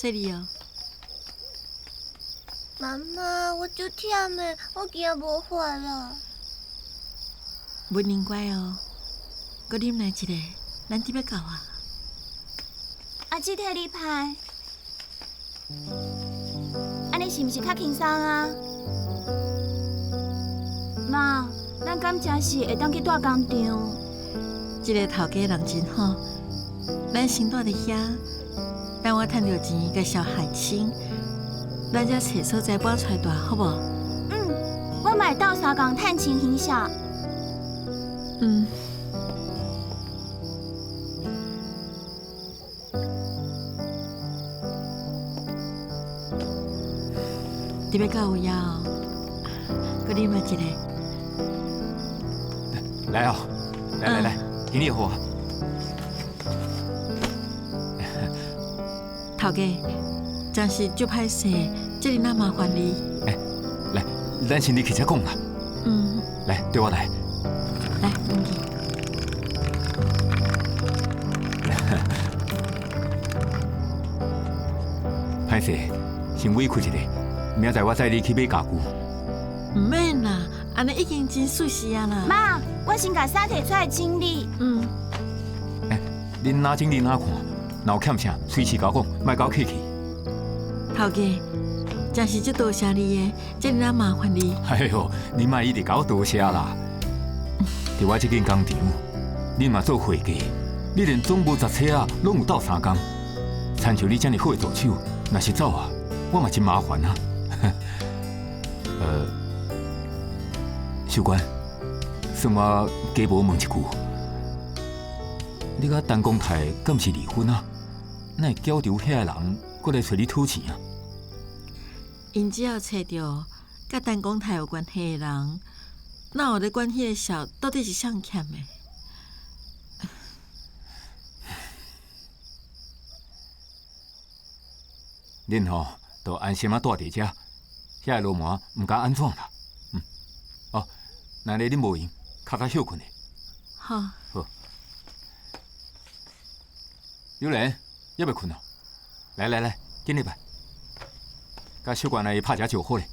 细丽哦。妈妈，我就忝的，我惊无法啦。文玲乖哦，搁啉来一个，咱得要到啊。阿姊替你拍，安尼是毋是较轻松啊？妈，咱敢真是会当去大工厂？这个头家人真好，咱先住伫遐，等我趁着钱甲小海清，咱才找所在搬出来住，好无？我嘛会斗相共趁钱行孝。特别到有影哦，搁啉来一个。来哦，来，给你喝。头家，真是足歹势，这里那麻烦你。来，咱先入去才讲啦。来，对我来。来，问去。歹势，先委屈一下，明仔我载你去买家具。唔免啦，安尼已经真舒适啊啦。妈，我先甲衫摕出来整理。恁哪整理哪看，若有欠啥，随时甲我讲，莫甲我客气。头家，真是足多谢你的，这里那麻烦你。哎呦，你莫一直甲我多谢啦。伫我这间工厂，你嘛做会计，你连总务、杂车啊，拢有斗3工。参像你这么好的助手，若是走啊，我嘛真麻烦啊。秀官，算我假无问一句，你甲陈公太敢是离婚啊？哪会搅住遐个人，过来找你讨钱啊？因只要找到甲陈公太有关系的人，哪有咧管迄个小到底是谁欠的？恁吼，就安心啊住伫遮，遐个落麻唔敢安怎啦。哦，那日恁无闲，较早休困咧。好。好。有人要不要困哦？来，紧入来。甲小官来拍只就好咧。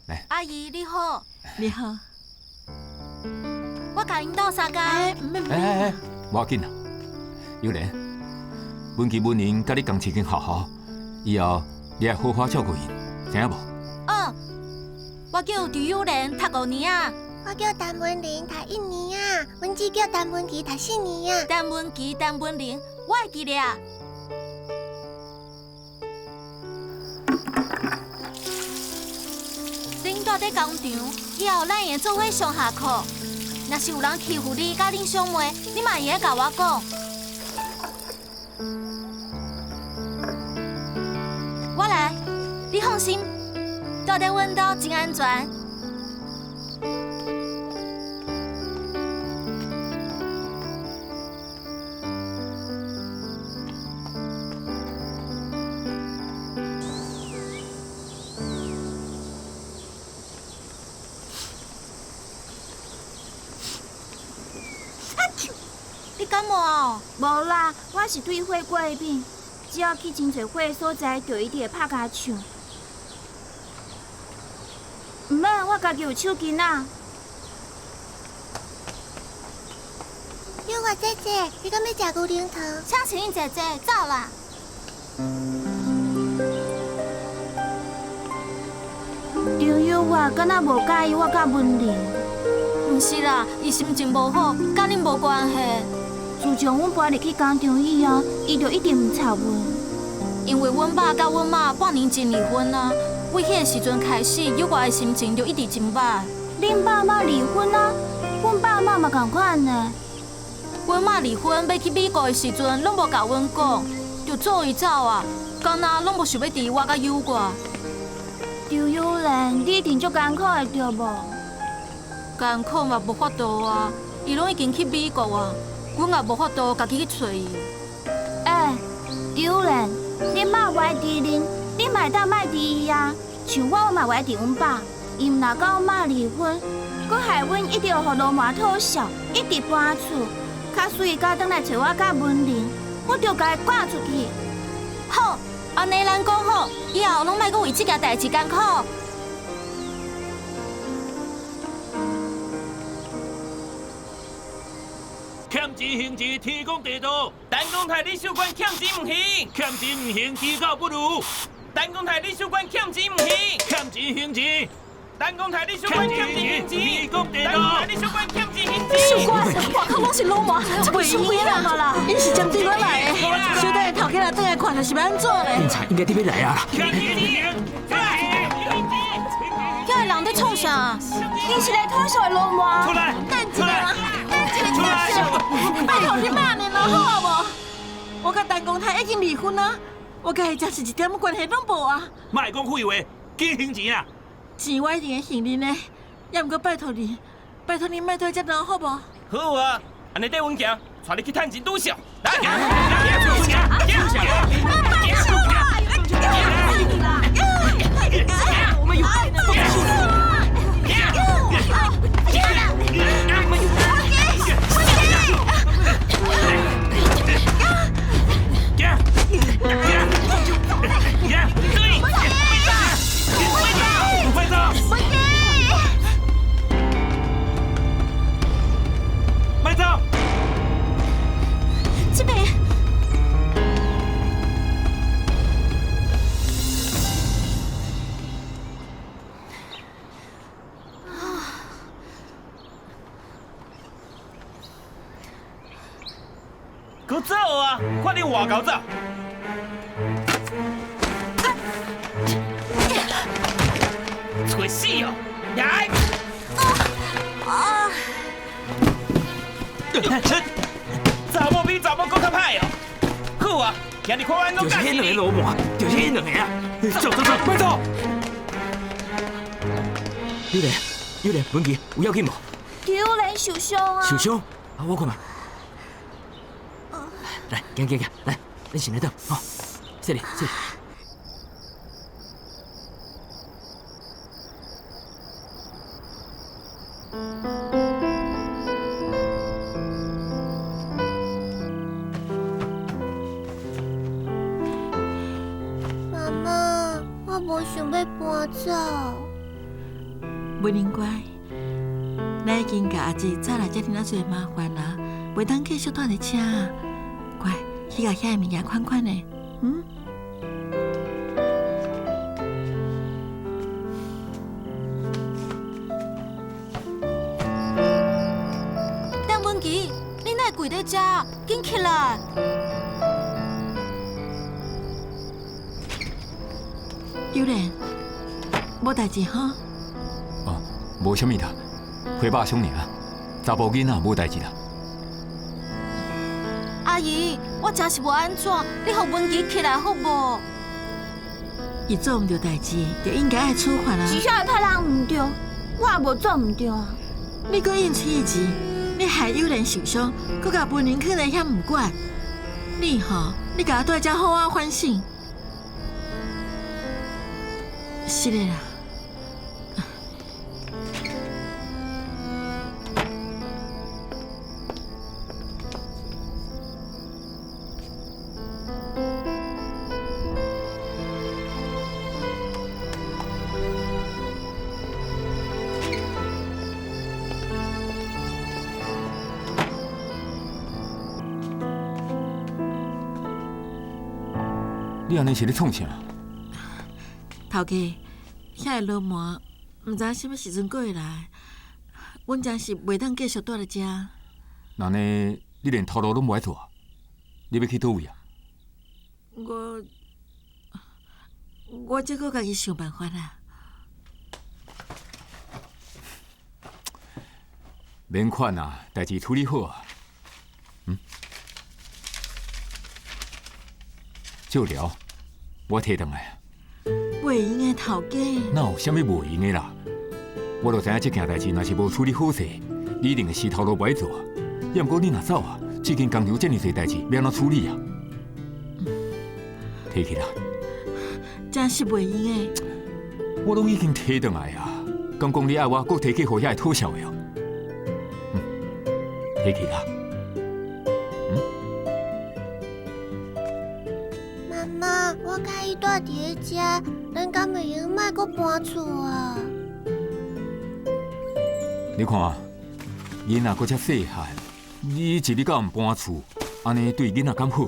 来。阿姨你好，你好。我甲恁斗3工。哎，无要紧啦。有人，文琪、文玲甲你工资已经好，以后你要好好照顾因，知影无？我叫吕友莲，读5年啊。我叫陈文玲，读1年啊。文姊叫陈文琪，读4年啊。陈文琪、陈文玲，我会记咧啊。恁住伫工厂，以后咱会做伙上下课。若是有人欺负你，甲恁相骂，你嘛会甲我讲。我来，你放心。住伫阮兜真安全。你感冒哦？无啦，我是对火过敏，只要去真侪火的所在，就一定会拍甲唱。唔免，我家己有手巾啊。幼华姐姐，你敢要食牛奶糖？请请恁姐姐走啦。刘幼华敢若无介意我甲文玲？唔是啦，伊心情无好，甲恁无关系。自从阮搬入去工厂以后，伊就一直唔睬阮。因为阮爸甲阮妈半年前离婚啊。为迄个时阵开始，幼华的心情就一直真歹。恁爸妈离婚啊？阮爸妈嘛同款呢。阮妈离婚要去美国的时阵，拢无甲阮讲，就做伊走啊。敢若拢无想要治我甲幼华。刘友莲，你一定足艰苦的对无？艰苦嘛无法度啊，伊拢已经去美国啊，阮也无法度家己去找伊。刘友莲，恁妈有爱治恁。你嘛会当莫治伊啊？像我嘛有爱治阮爸，伊毋若甲阮妈离婚，佮害阮一直互罗马讨笑，一直搬厝，较水甲转来找我甲文玲，我就甲伊赶出去。好，安尼咱讲好，以后拢莫阁为这件代志艰苦。欠钱行治，天公地道。陈公台理事官欠钱唔行，欠钱唔行，祈告不如。陈公台理事官欠钱唔行，欠钱行治。陈公台理事官欠钱行治，天公地道。陈公台理事官欠钱行治。事官，外口拢是老麻，这袂用啦啦！因是针对我来的，小弟头家来倒来看，就是要安怎嘞？警察应该得要来啊啦！欠钱行，遐个人在创啥？你是来拖手的老麻？出来！出来！出来！拜托你骂你了好无？我甲陈公台已经离婚啊，我甲伊真是一点关系拢无啊！莫讲废话，紧还钱啊！钱我一定会还恁的，也毋过拜托你莫对遮难好无？好啊，安尼缀阮行，带你去探钱拄少。来，行，行。我们有爱的，这边。搁走啊！快点外口走！找死哦！来！查某比查某搁较歹哦。好啊，今日看安怎就是干死你！迄两个老麻，就是迄两个啊！走，快走！有咧，文琪有要紧无？丢人受伤啊！受伤？啊，我看嘛。来，行，来，咱先来倒，好，这里。妈妈，我无想要搬走。袂能乖，咱已经甲阿姐早来遮尔多麻烦啦，袂当继续住伫遮啊！乖，去甲遐个物件款的，邓文琪，你哪会跪在这？紧起来！有莲，无代志哈。哦，无啥物啦，皮肉伤尔，查甫囡仔无代志啦。阿姨，我真是无安怎，你互文琪起来好无？伊做毋对代志，就应该爱处罚啊！只晓会拍人唔对，我也无做唔对啊。你搁应出意志，你害有人受伤，搁甲本人囥在遐唔管，你甲我对遮好好反省。是的啦。你安尼是咧创啥？头家，遐个老麻，毋知什么时阵过会来，阮真是袂当继续住咧遮。那呢，你连头路拢无爱做，你要去倒位啊？我则搁家己想办法啦。免款啊，代志处理好啊。照料，我摕倒来啊。袂用的头家。哪有啥物袂用的啦？我就知影这件代志若是无处理好势，你一定会死头路不爱做。要毋过你若走啊，这间工厂这么多代志要安怎处理啊？摕去啦。真是袂用的。我拢已经摕倒来啊，讲你爱我，搁摕去互遐个讨笑的哦。摕去啦。妈妈，我介意住伫个遮，咱敢袂用莫阁搬厝啊？你看，囡仔搁遮细汉，你一日到晚搬厝，安尼对囡仔敢好？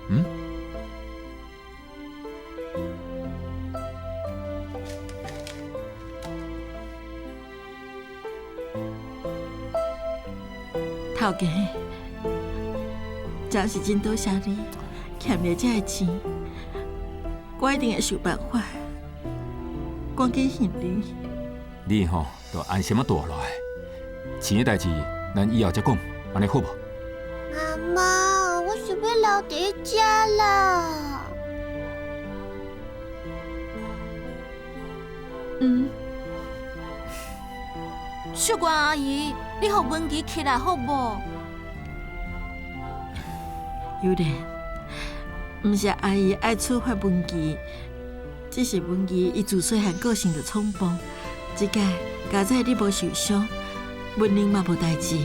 嗯？头家，真是真多谢你，欠了这个钱，我一定会想办法，赶紧还你。你吼，就安心啊，大落来。钱的代志，咱以后再讲，安尼好无？妈妈，我想要留伫遮啦。秀娟阿姨，你互文琪起来好无？有莲，毋是阿姨爱处罚文琪，只是文琪伊自细汉个性就冲动，即届加在你无受伤，文玲嘛无代志，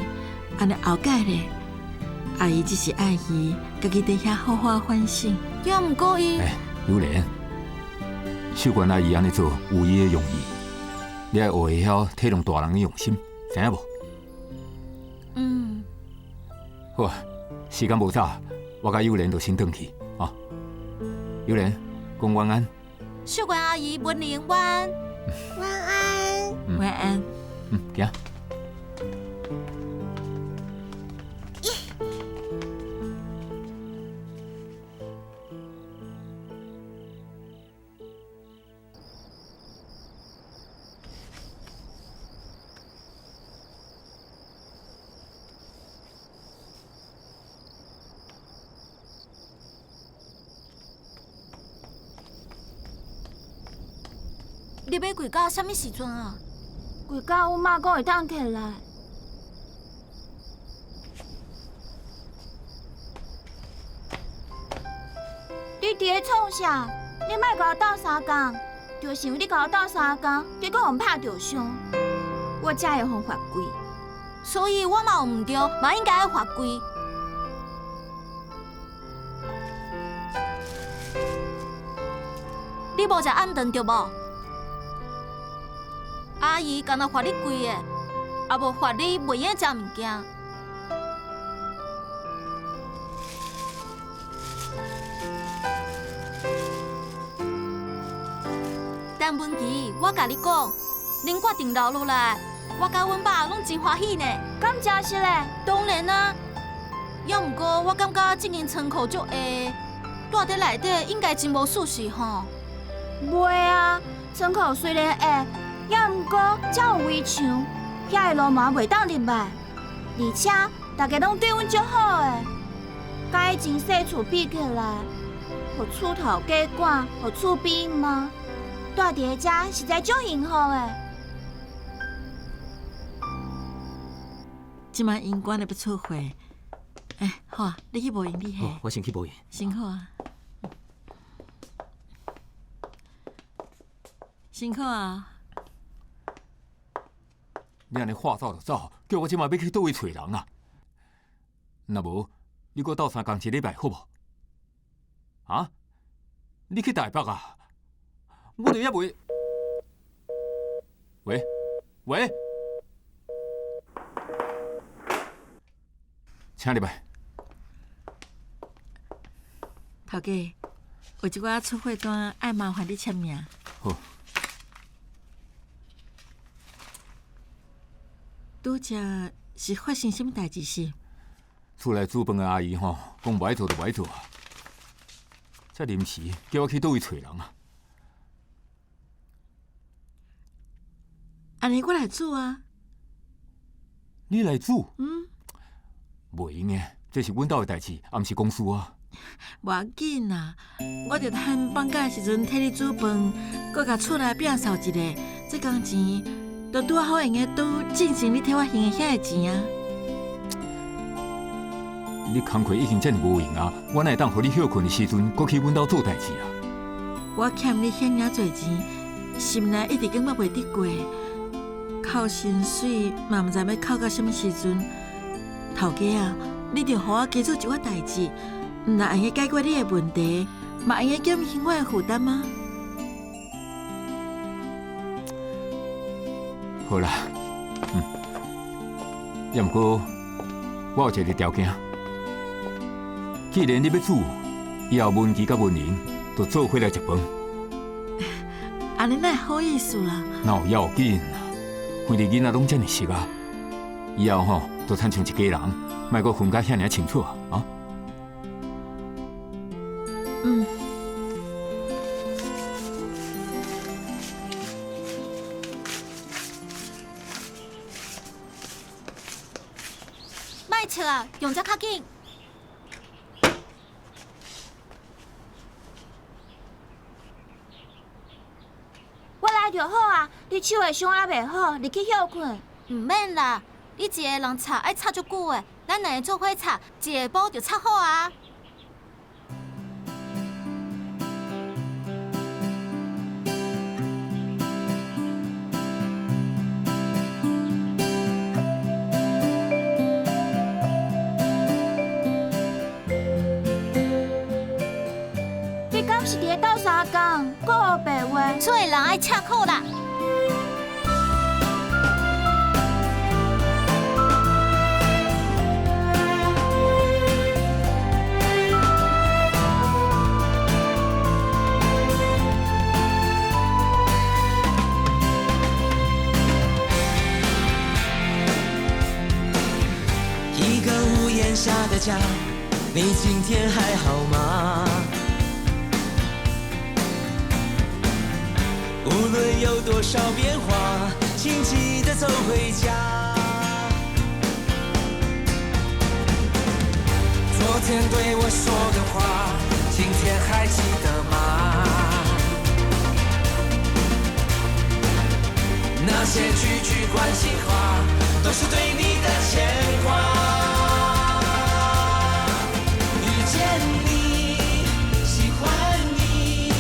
安尼后届咧，阿姨只是爱伊，家己伫遐好好反省。要毋过伊，榴莲，秀娟阿姨安尼做有伊的用意，你爱学会晓体谅大人的用心，知影无？好啊，时间无早，我甲幼莲就先回去啊。幼莲，讲晚安。秀娟阿姨，文玲晚。晚安。晚安。行。你要跪到什么时阵啊？跪到阮妈讲会当起来。你伫咧创啥？你莫甲我斗相共，就是因为你甲我斗相共，结果互拍着伤，我才会互罚跪。所以我嘛有毋对，嘛应该要罚跪。你无食暗顿对无？阿姨敢若罚你跪的，也无罚你袂用食物件。但文琪，我甲你讲，恁决定留落来，我甲阮爸拢真欢喜呢。敢真是嘞？当然啊，要毋过我感觉这间仓库足下，住伫内底应该真无舒适吼。袂啊，仓库虽然下。也毋过，才有围墙，遐个路嘛袂当入来，而且大家拢对阮足好诶。甲以前细厝比起来，互厝头加管，互厝边妈，住伫遮实在足幸福诶。即摆因管了要出货，好啊，你去无闲你下。我先去无闲。辛苦啊，辛苦啊。你安尼话走就走，叫我即马要去倒位找人啊？若无，你搁斗相共一礼拜好无？啊？你去台北啊？我就也袂。喂，请入来。头家，有一寡出货单，爱麻烦你签名。好。拄则是发生什么代志是？厝内煮饭的阿姨吼，讲歹做就歹做啊！这临时叫我去倒位找人啊！安尼我来煮啊！你来煮？袂用诶，这是阮兜的代志，也毋是公司啊。无要紧啦，我着趁放假的时阵替你煮饭，搁甲厝内摒扫一下，这工钱。就拄好用个拄进前你替我还的遐个钱啊！你工课已经遮尔无用啊，我哪会当互你休困的时阵，搁去阮兜做代志啊？我欠你遐尔侪钱，心内一直感觉袂得过，扣薪水嘛毋知要扣到什么时阵。头家啊，你着互我加做一寡代志，毋若会解决你的问题，嘛会减轻我的负担吗？好啦，要毋过我有一个条件，既然你要煮，以后文琪甲文玲就做伙来食饭。安尼哪会好意思啦？哪有要紧啊？反正囡仔拢遮尔熟啊，以后吼都亲像一家人，莫阁分甲遐尔清楚啊！莫笑啊，用遮较紧。我来就好啊，你手的伤还袂好，入去休困。毋免啦，你一个人擦爱擦足久的，咱两个做伙擦，一下晡就擦好啊。你敢是伫咧斗相共，搁学白话？做人爱吃苦啦。一个屋檐下的家，你今天还好吗？无论有多少变化，请记得走回家。昨天对我说的话，今天还记得吗？那些句句关心话，都是对你的牵挂。遇见你，喜欢你，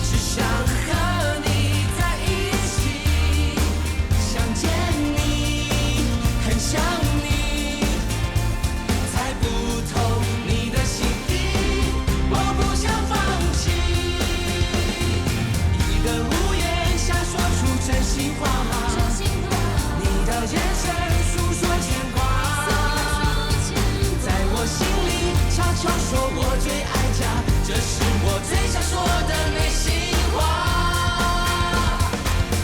只想和你在一起。想见你，很想你，猜不透你的心意，我不想放弃。一个屋檐下说出真心话，你的眼神诉说牵挂，在我心里悄悄说我最爱家，这是我最想说的内心话。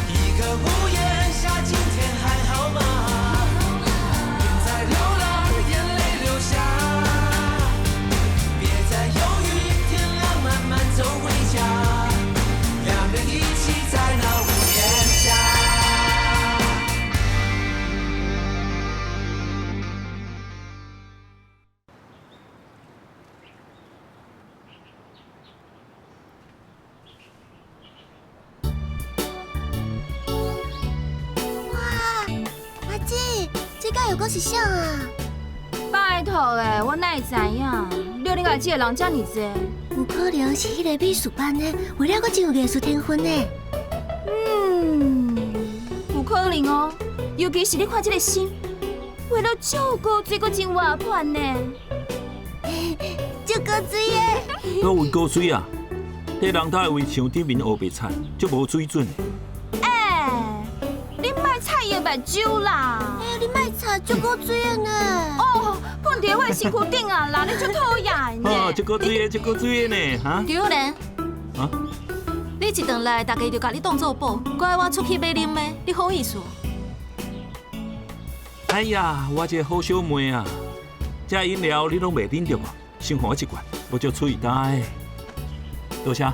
一个屋檐下，今天还好吗？别再流浪，眼泪流下，别再犹豫，天亮慢慢走回家，两人一起在那屋檐下。阿姊，这敢有阁是啥啊？拜托嘞，我哪会知影？六零来这个人遮尔济，有可能是迄个美术班的，为了阁真有艺术天分呢。有可能哦。尤其是你看这个心，为了照顾水阁真活泼呢。这个水的，我有高水啊！迄人他为墙顶面黑白菜，足无水准的。你莫擦伊的目睭啦！你莫擦，足够水的呢。哦，喷伫我的身躯顶啊啦！你足讨厌的。哦，足够水的，足够水的呢，哈！丢人！啊！你一顿来，大家就甲你当做宝，怪我出去买啉的，你好意思？哎呀，我这好小妹啊，这饮料你拢袂啉着无？先还我一罐，我就嘴呆。多谢。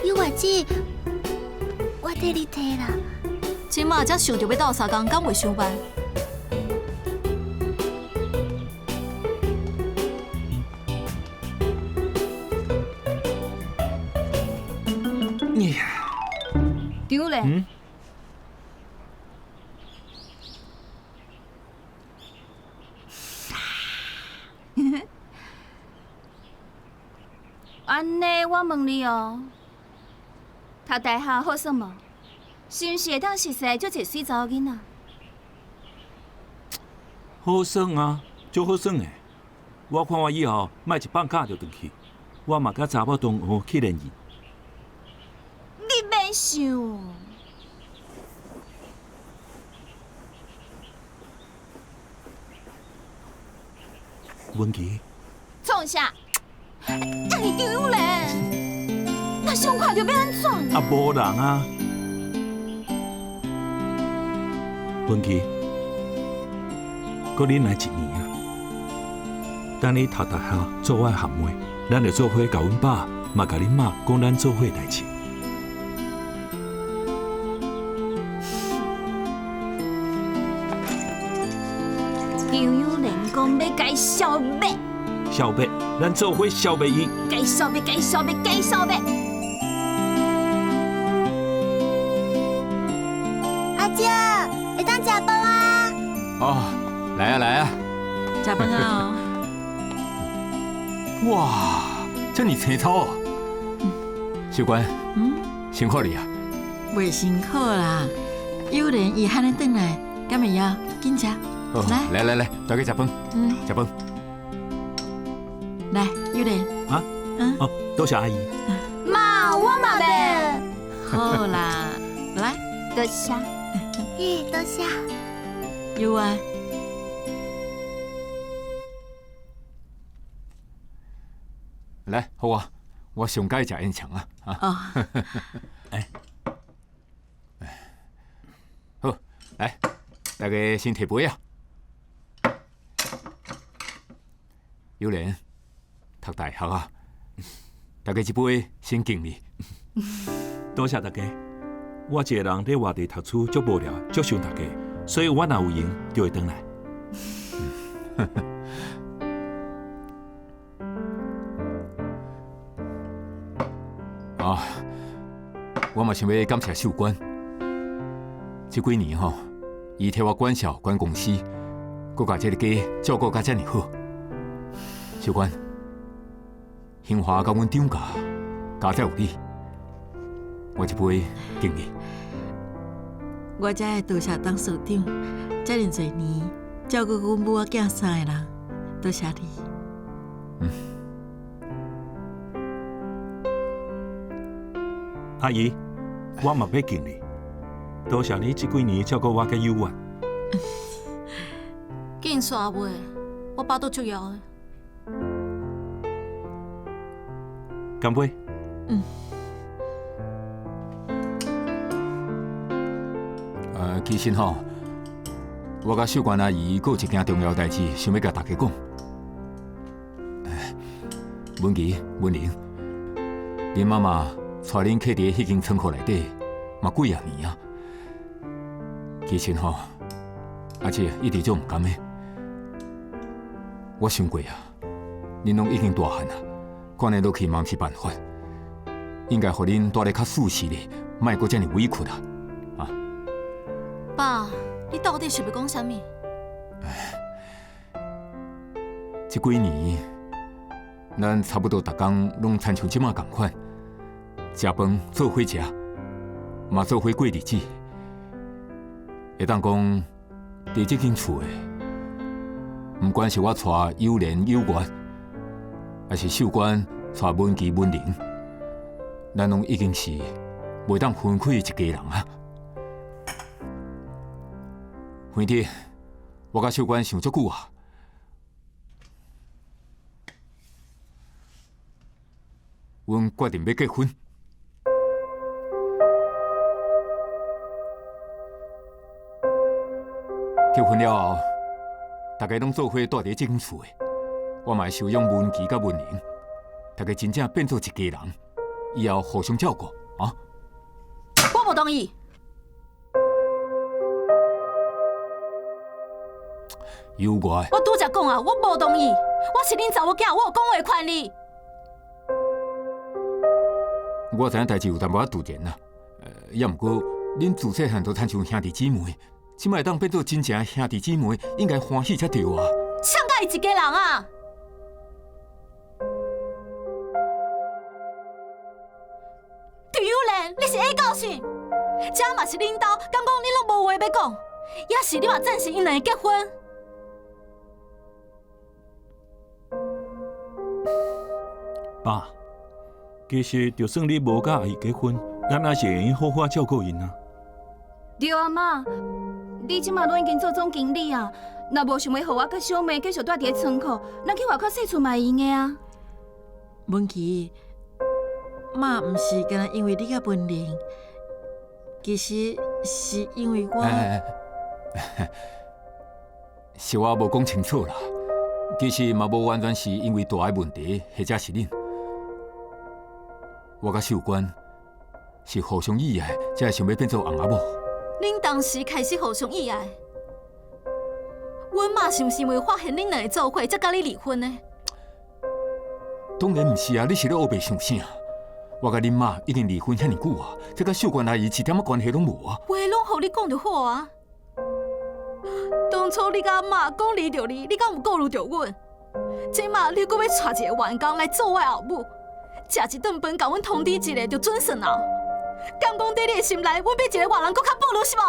有外姊，我替你摕啦。即马才想着要斗相共，敢袂伤慢？丢嘞！安尼，我问你哦，读大学好耍无？是毋是会当熟识足侪水查某囡仔？好耍啊，足好耍的。我看我以后莫一放假就回去，我嘛甲查某同学去联谊。你免想，文琪，创啥？遮尔丢脸！若上看着要安怎？啊，无人啊。文琪，搁忍耐1年啊。等你读大学做我的学妹，咱就做伙甲阮爸，嘛甲恁妈讲咱做伙的代志。张友莲讲要改消灭，消灭，咱做伙消灭伊。改消灭，改消灭，改消灭。阿姐，会当食饭啊？哦，来啊来啊！食饭啊！哇，这么青草哦！秀官，辛苦你啊！袂辛苦啦，有人伊喊你转来，敢会要紧食？来来，大家食饭。食饭。来，有人。啊？哦，多谢阿姨。妈，我嘛要。好啦，来，多谢。咦，多谢。有啊。来，好啊，我上届食烟肠啊！哦。哎，好，来，大家先摕杯啊。有莲，读大学啊，大家一杯先敬你。多谢大家。我一个人在外地读书足无聊，足想大家，所以我若有闲就会回来。啊，我嘛想要感谢秀官。这几年吼，伊替我管小管公司，佮把这个家照顾甲遮尔好。秀官，兴华甲阮张家，家才有你，我一杯敬你。我才会多谢董事长，遮尔多年照顾阮母仔囝3个人，多谢你。阿姨，我嘛要敬你，多谢你这几年照顾我甲友婉。紧煞袂，我爸都足枵的。干杯！其实吼，我甲秀官阿姨还有一件重要代志，想要甲大家讲。文琪、文玲，恁妈妈带恁徛伫迄间仓库内底，嘛几啊年啊。其实吼，阿姐一直做唔甘的。我想过啊，恁拢已经大汉啊，管得落去嘛毋是办法，应该互恁住咧较舒适咧，莫阁遮尔委屈啊。爸，你到底是要讲啥物？这几年，咱差不多逐工拢亲像即马共款，食饭做伙食，嘛做伙过日子。会当讲，伫这间厝诶，毋管是我带友莲、友元，还是秀官带文琪、文玲，咱拢已经是袂当分开一家人啊。兄弟，我甲秀官想足久啊。阮决定要结婚。结婚了后，大家拢做伙住伫这间厝诶，我嘛会收养文琪甲文玲，大家真正变做一家人，以后互相照顾啊。我无同意。有我，我拄则讲啊，我无同意。我是恁查某囝，我有讲话权利。我知影代志有淡薄仔突然啦，也毋过恁自细汉都亲像兄弟姊妹，即摆会当变做真正兄弟姊妹，应该欢喜才对啊！抢甲伊一家人啊！对友莲，你是下教训，这嘛是恁兜，敢讲你拢无话要讲，也是你嘛赞成因两个结婚。爸，其实就算你无甲阿姨结婚，咱也是会用好好照顾因啊。对啊，妈，你即马拢已经做总经理啊，若无想要互我甲小妹继续住伫个仓库，咱去外口洗厝嘛会用的啊。文琪，妈毋是干那因为你甲文玲，其实是因为我。是我无讲清楚啦。其实嘛无完全是因为大个问题，或者是恁。我甲秀官是互相意爱，才会想要变做翁仔某。恁当时开始互相意爱，阮妈是毋是因为发现恁两个做伙，才甲你离婚呢？当然毋是啊！你是咧黑白想啥？我甲恁妈已经离婚遐尼久啊，这甲秀官阿姨一点仔关系拢无啊！话拢互你讲就好啊。当初你甲妈讲离着你，你敢有顾虑着阮？即马你阁要带一个员工来做我后母，食一顿饭，甲阮通知一下就准算啊！敢讲在你的心内，阮比一个外人阁较保留是无？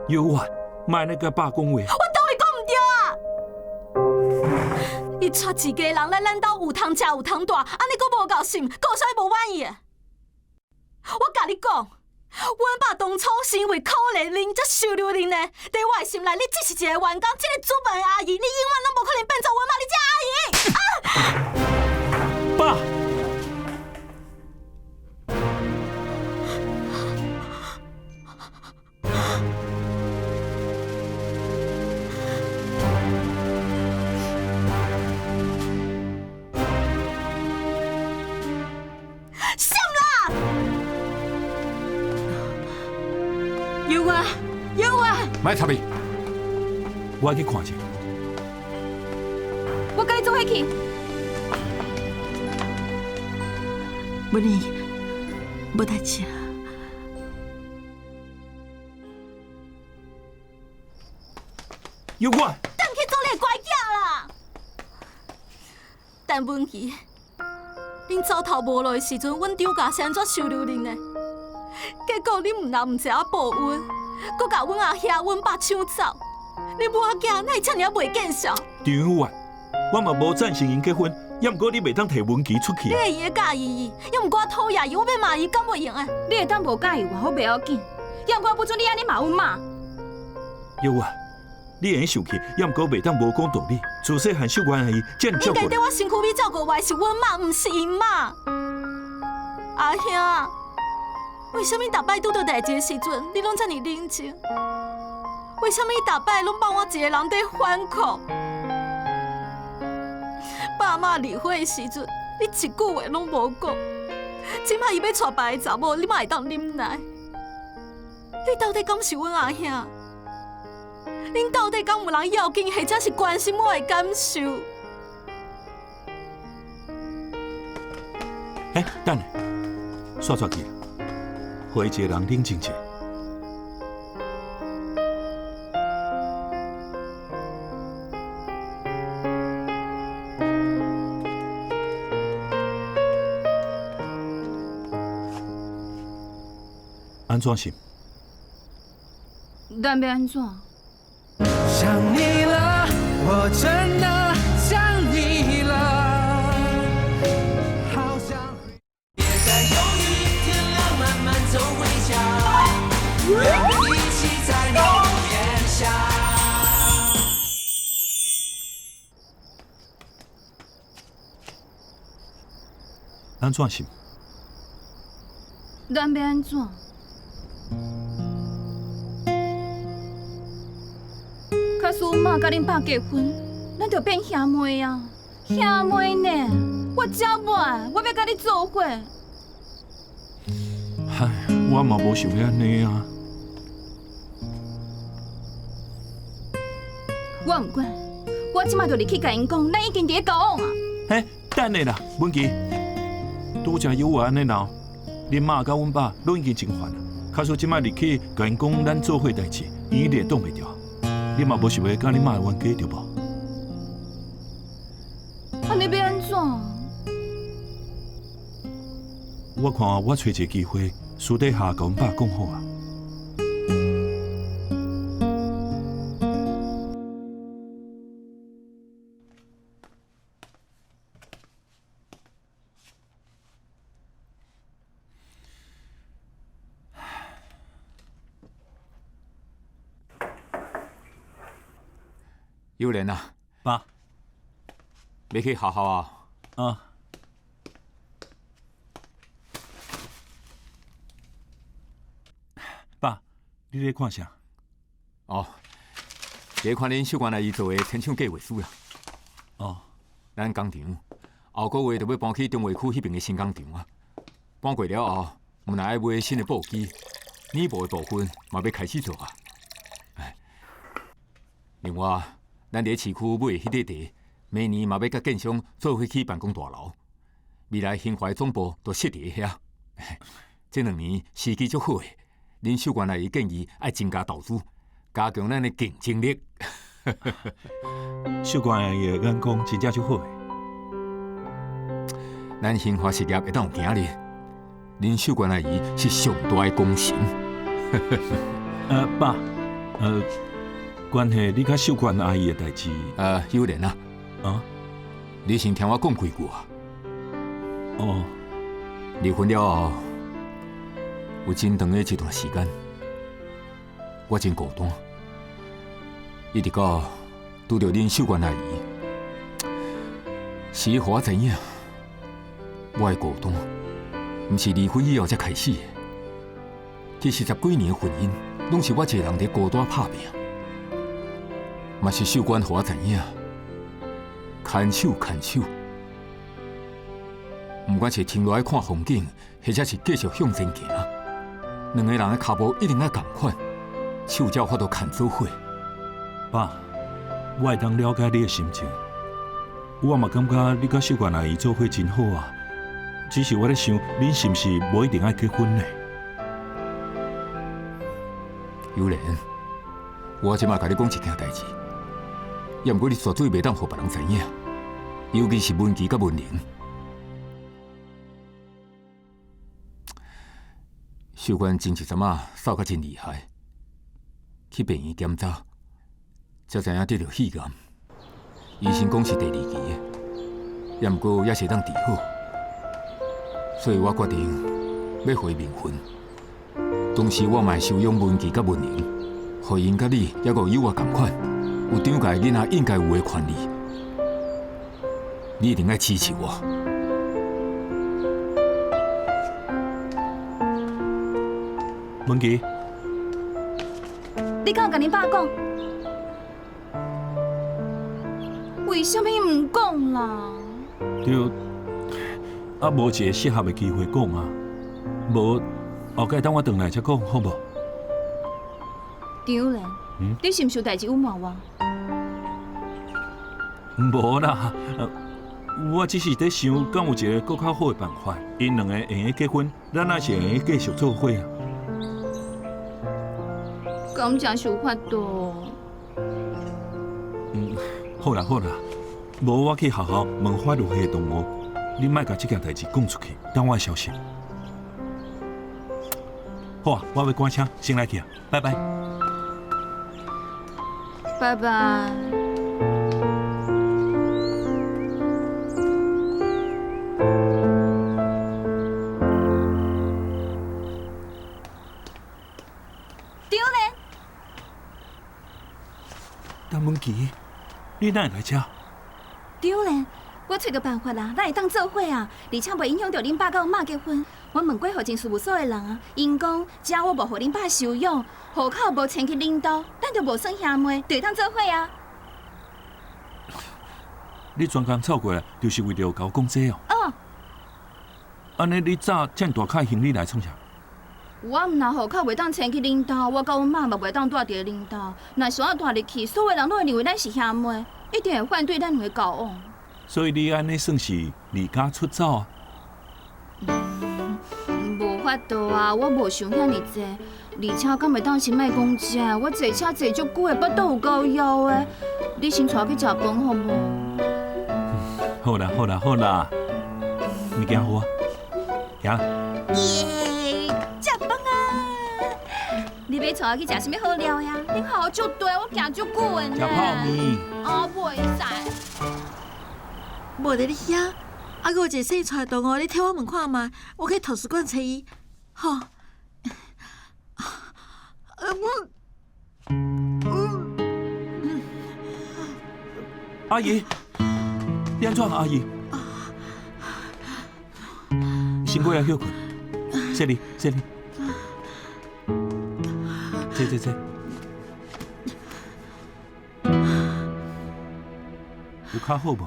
有啊，莫安尼甲爸讲话。我当然讲唔对啊！伊带一家人来咱兜有通食有通住，安尼阁无够心，阁有啥物无满意的？我甲你讲。阮爸当初是因为可怜恁才收留恁的，在我的心内，你只是一个员工，这个主办的阿姨，你永远拢无可能变做阮妈你这阿姨。爸，什么啦？有啊，有啊！莫插伊，我去看者。我甲你做伙去。文玲，无代志啊。有我。等去做你的乖囝啦！但文琪，恁走头无路的时阵，阮张家是安怎收留恁的？结果你毋但毋知影报恩，阁甲阮阿兄、阮爸抢走。你母仔囝哪会遮尔袂见笑？张婉，我嘛无赞成因结婚，也毋过你袂当摕文琪出去。你会用介意伊，要毋过我讨厌伊，我要骂伊，敢袂用诶？你会当无介意我，我袂要紧。要毋过不准你安尼骂阮妈。有啊，你会用生气，也毋过袂当无讲道理。自细汉秀官阿姨这样照顾应该对我身躯边照顾我的是阮妈，毋是因妈。阿兄，为什么逐摆拄到代志的时阵，你拢遮尔冷静？为什么你逐摆拢帮我一个人在反抗？爸妈离婚的时阵，你一句话拢无讲。即摆伊要娶别个查某，你嘛会当忍耐？你到底敢是阮阿兄？恁到底敢有人要紧，或者是关心我的感受？等下，煞去啦，互伊一个人冷静者。安怎是？咱要安怎？想你了，我真的想你了，好想别再犹豫，天亮慢慢走回家，两人一起在浓烟下。安怎是？咱要安怎？假使阮妈甲恁爸结婚，咱就变兄妹啊！兄妹呢？我才袂，我要甲你做伙。唉，我嘛无想要安尼啊。我毋管，我即马就立刻甲因讲，咱已经伫咧交往啊！等下啦，文琪，拄则有我安尼闹，恁妈甲阮爸拢已经真烦啊。假使即摆立刻甲因讲咱做伙代志，伊一定挡袂掉。你嘛无想要甲恁妈冤家对无？安尼要安怎？我看我找一个机会，私底下甲阮爸讲好啊。有莲啊，爸，要去学校啊？啊，爸，你咧看啥？哦，这看恁秀官阿姨做的亲像计划书啦。哦，咱工厂后个月就要搬去中华区迄边的新工厂啊。搬过了后，毋但爱买新的布机，染布的部分嘛要开始做啊。哎，另外，咱伫市区买的迄块地，明年嘛要甲建商做伙起办公大楼。未来兴华总部都设伫遐。这2年时机足好诶，恁秀官阿姨建议爱增加投资，加强咱的竞争力。秀官阿姨的眼光真正足好诶。咱兴华实业会当有今日，恁秀官阿姨是上大的功臣。爸，关系你甲秀官阿姨的代志，有莲啊，啊，你先听我讲几句啊。哦，离婚了后，有真长的一段时间，我真孤单，一直到拄到恁秀官阿姨，是互我知影，我的孤单，毋是离婚以后才开始的。其实10几年的婚姻，拢是我一个人伫孤单拍拼，嘛是秀官互我知影，牵手牵手。不管是停落来看风景，或者是继续向前行，两个人的脚步一定要同款，手才有法度牵做伙。爸，我会当了解你的心情，我嘛感觉你甲秀官阿姨做伙真好啊。只是我咧想，恁是毋是无一定爱结婚呢？有莲，我即马甲你讲一件代志，要毋过你绝对袂当互别人知影，尤其是文琪甲文玲。秀官前一阵仔扫甲真厉害，去病院检查，才知影得着肺癌。医生讲是第2期的，也毋过也是当治好。所以我决定要回冥婚。同时，我嘛收养文琪甲文玲，互因甲你也有我同款，有长家囡仔应该有的权利。你一定要支持我。文琪，你敢有甲恁爸讲？为什么唔讲啦？就无一个适合的机会讲啊，无后盖等我回来才讲，好无？张莲，你是毋是有代志隐瞒我？无啦，我只是在想，敢有一个更较好的办法，因两个会用结婚，咱也是会用继续做伙啊。咁真是有法度。好啦好啦，无我去学校问法律系同学，你莫甲这件代志讲出去，等我消息。好啊，我要关车，先来去啊，拜拜。拜拜。陈文琪，你哪会来遮？张莲，我找个办法啦，咱会当做伙啊，而且袂影响到恁爸甲阮妈结婚。我问过户政事务所的人啊，因讲只要我无互恁爸收养，户口无迁去恁兜，咱就无算兄妹，就会当做伙啊。你专工凑过来，就是为了甲我讲这哦？哦。安尼你早遮大卡行李来创啥？我毋若户口袂当迁去恁兜，我甲阮妈嘛袂当住伫恁兜。若想要住入去，所有人都会认为咱是兄妹，一定会反对咱两个交往。所以你安尼算是离家出走啊？无法度啊，我无想遐尼济，而且敢袂当先莫讲这，我坐车坐足久的，腹肚有够枵的。你先带我去食饭好无？好啦好啦好啦，物件好啊，行啦。耶，食饭啊！你要带我去食啥物好料呀？你好足大，我行足久的呢。食泡面。哦，袂使。无伫你遐，还有一个姓蔡同学，你替我问看嘛，我去图书馆找伊，吼。阿姨，你安怎？阿姨，辛苦要休困。这里，坐。有较好无？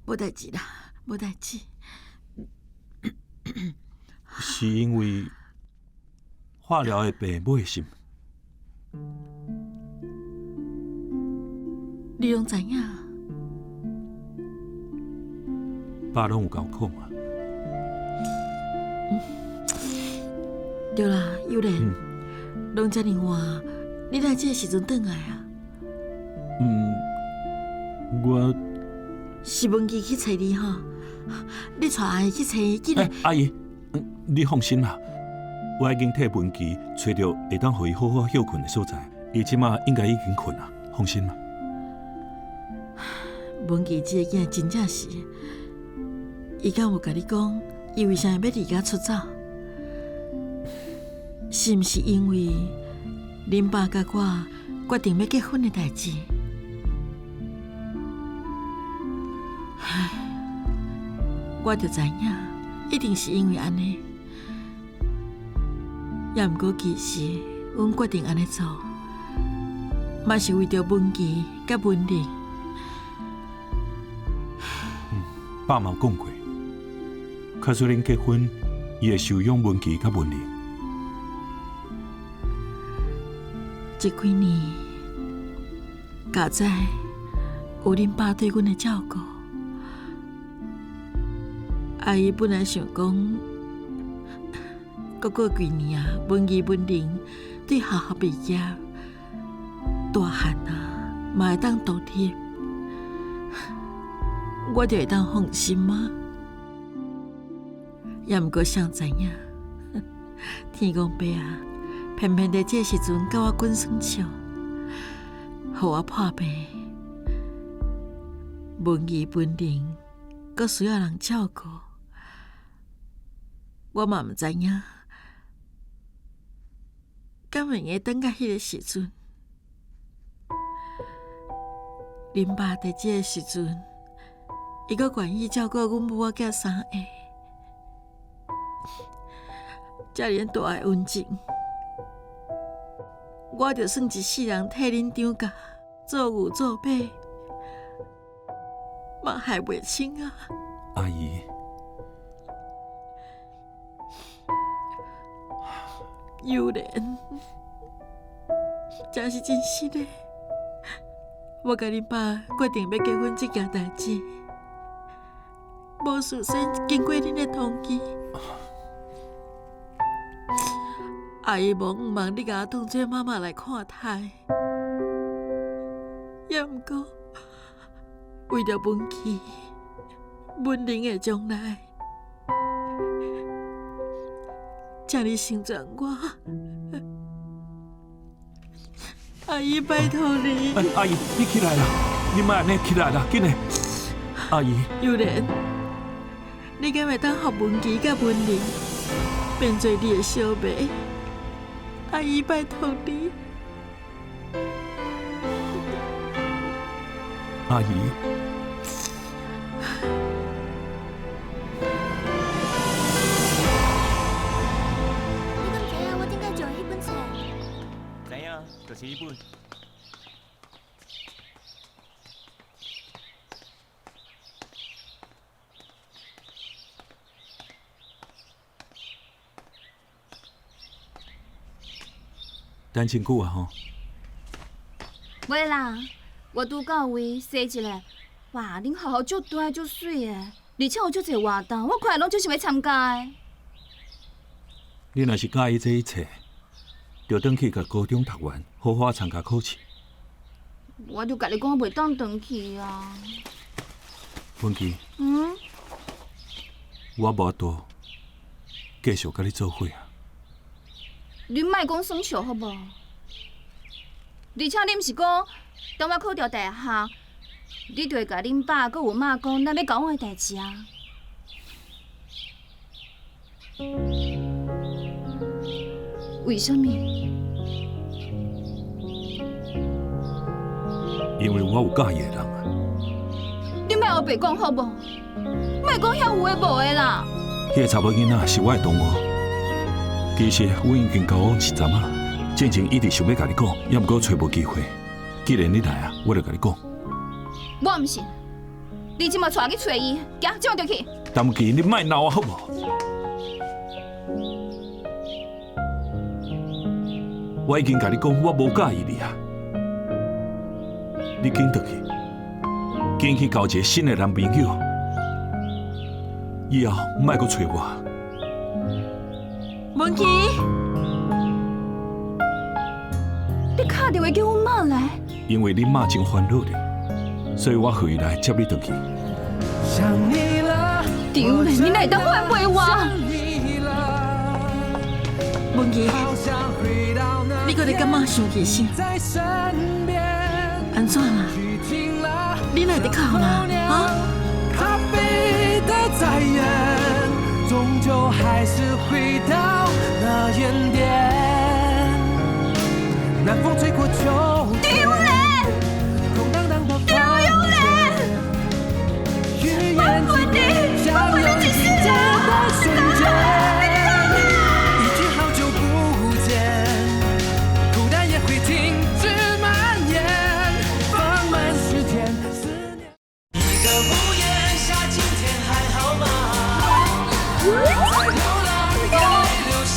无代志啦，无代志。是因为化疗的病买心。你拢知影？爸拢有甲我讲啊。对啦，有莲，拢遮尔晚，你来这时阵转来啊？我是文琪去找你吼，你带阿姨去找伊，记得。阿姨，你放心啦，我已经替文琪找到会当互伊好好休困的所在，伊即马应该已经困啦，放心啦。文琪这个囝真正是，伊敢有甲你讲，伊为啥要离家出走？是毋是因为恁爸甲我决定要结婚的代志？我就知影，一定是因为安尼。也毋过其实，阮决定安尼做，嘛是为着文琪甲文玲。爸嘛有讲过，假使恁结婚，伊会收养文琪甲文玲。这几年，家在有恁爸对阮的照顾。阿姨本来想讲，搁过几年啊，文琪、文玲对学校毕业，大汉啊，嘛会当独立，我就会当放心吗？也毋过谁知影，天公伯啊，偏偏在这时阵甲我滚算笑，互我破病。文琪、文玲，搁需要人照顾。我嘛毋知影，敢会用等到迄个时阵，恁爸在这个时阵，伊阁愿意照顾阮母仔囝三个，遮尔大的恩情，我就算一世人替恁张家做牛做马，嘛还袂清啊！阿姨。有莲，真是真实的。我甲恁爸决定要结婚这件代志，无事先经过恁的同意。阿姨无毋望你甲我当做妈妈来看待，也毋过为着文琪、文玲的将来。请你成全我，阿姨拜托你。阿姨，你起来啦！你莫安尼起来啦，紧嘞！阿姨，有莲，你敢会当互文琪甲文玲变做你的小妹？阿姨拜托你。阿姨。就是迄本。等真久啊吼！袂啦，我拄到位洗一下，哇，恁学校足大足水的，而且有足侪活动，我看拢就是要参加的。你若是介意这一切，就转去甲高中读完，好好参加考试。我就甲你讲，袂当转去啊。文琪，我无法度继续甲你做伙啊。你莫讲算笑好无？而且你毋是讲，等我考到大学，你就会甲恁爸佮有妈讲咱要交往的代志啊？为什么？因为我有介意的人啊。你莫后白讲好无？莫讲遐有诶无诶啦。迄个查某囡仔是我的同学，其实我已经交往1阵啊。之前一直想要甲你讲，也毋过找无机会。既然你来啊，我就甲你讲。我毋信，你即马带去找伊，行，即马就去。但是你莫闹我好无？我已经甲你讲，我无介意你啊。你紧倒去，紧去交一个新的男朋友，以后莫阁找我。文琪，你打电话叫阮妈来。因为恁妈真烦恼咧，所以我回来接你倒去。想你了，丢嘞，你哪会当反悔我？文琪，你搁咧感觉伤气心？安怎啦？你哪会伫哭啦？啊？咖啡的再远，终究还是回到那原点。南风吹过秋天，空荡荡的房间，与眼睛相拥紧接的瞬间，一句好久不见，孤单也会停止蔓延，放慢时间，思念。一个屋檐下，今天还好吗？在流浪，眼泪流下。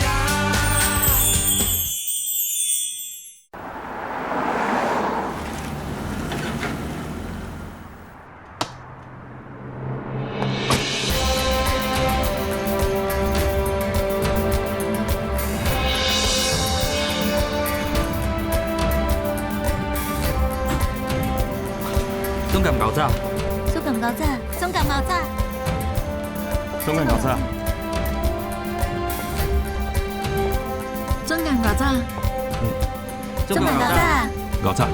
总感搞炸，苏感高炸，总感冒炸，总感搞炸，总感觉早？总感搞炸。搞早。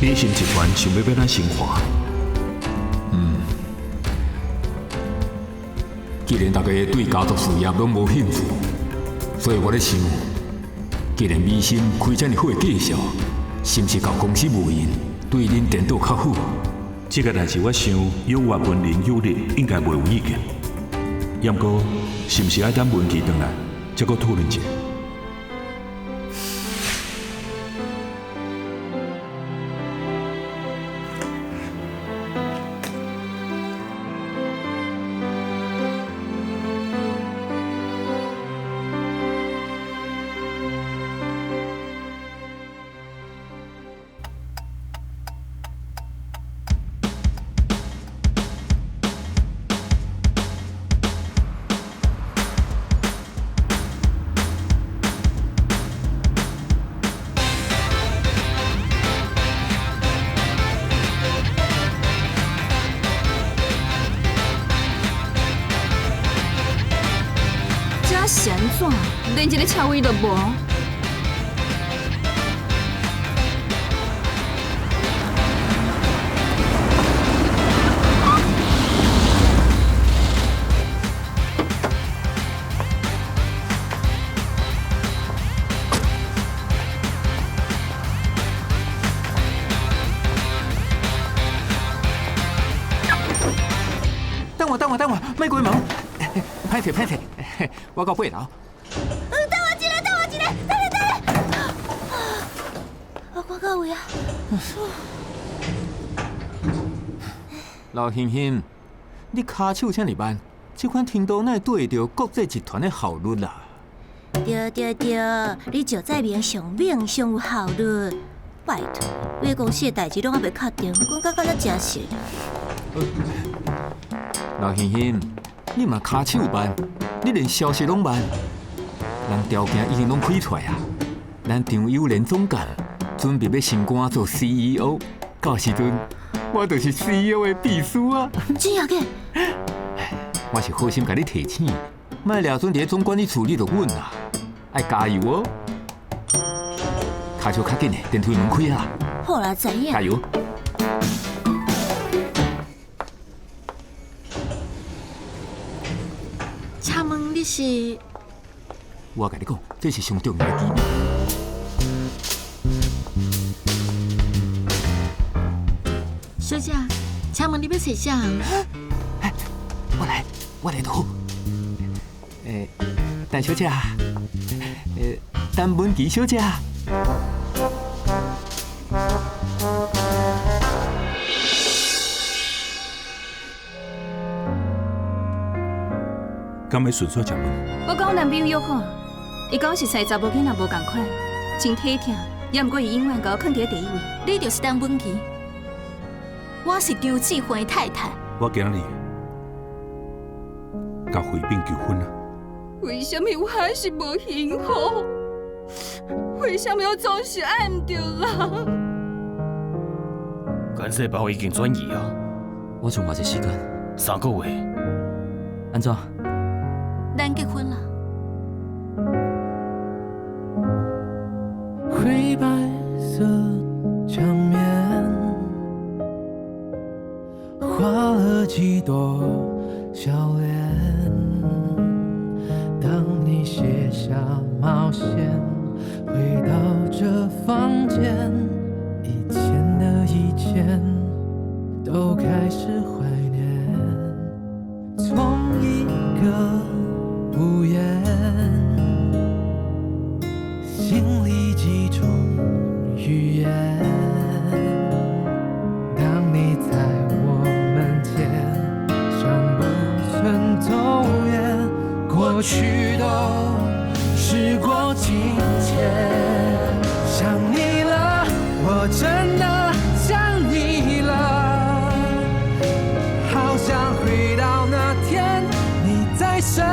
美心集团想要咱生活，既然大家对家族事业拢无兴趣，所以我咧想，既然美心开这么好的介绍，是毋是甲公司无闲，对恁颠倒较好？这个代志我想，有外文人有力应该袂有意见。要毋过，是毋是爱等文琪回来，再搁讨论者？这闲怎？连一个车位都无。等我，莫关门。歹势，我到8楼。等我一个，等！我到位啊！老欣欣，你骹手这么慢，这款程度哪会对得着国际集团的效率啦？对，你石载明上猛上有效率。拜托，为公司的代志拢还袂确定，讲到敢若真实。老欣欣，你嘛骹手慢，你连消息拢慢，人条件已经拢开出来啊！咱张友莲总监准备要升官做 CEO， 到时阵我就是 CEO 的秘书啊！真啊个？我是好心甲你提醒，莫抓准伫咧总管理处你就稳啦，爱加油哦！骹手较紧的，电梯门开啊！好啦，知影。加油！是我甲你讲，这是上重要的机密。小姐，请问你要找啥？我来读。陈小姐，陈文琪小姐。敢要顺续食饭？我甲我男朋友约好，伊讲是生查某囡仔无共款，真体贴，也毋过伊永远甲我囥伫第一位。你就是陈文琪，我是张志辉太太。我今日甲慧彬求婚啊！为什么我还是无幸福？为什么我总是爱唔到人？干细胞已经转移啊，我仲偌济时间， 3个月。安怎？咱结婚啦！灰白色墙面，画了几朵笑脸。当你卸下帽线，回到这房间，以前的以前都开始怀念。从一个屋檐，心里几种语言。当你在我门前，像不曾走远，过去都时过境迁。想你了，我真的想你了，好想回到那天你在身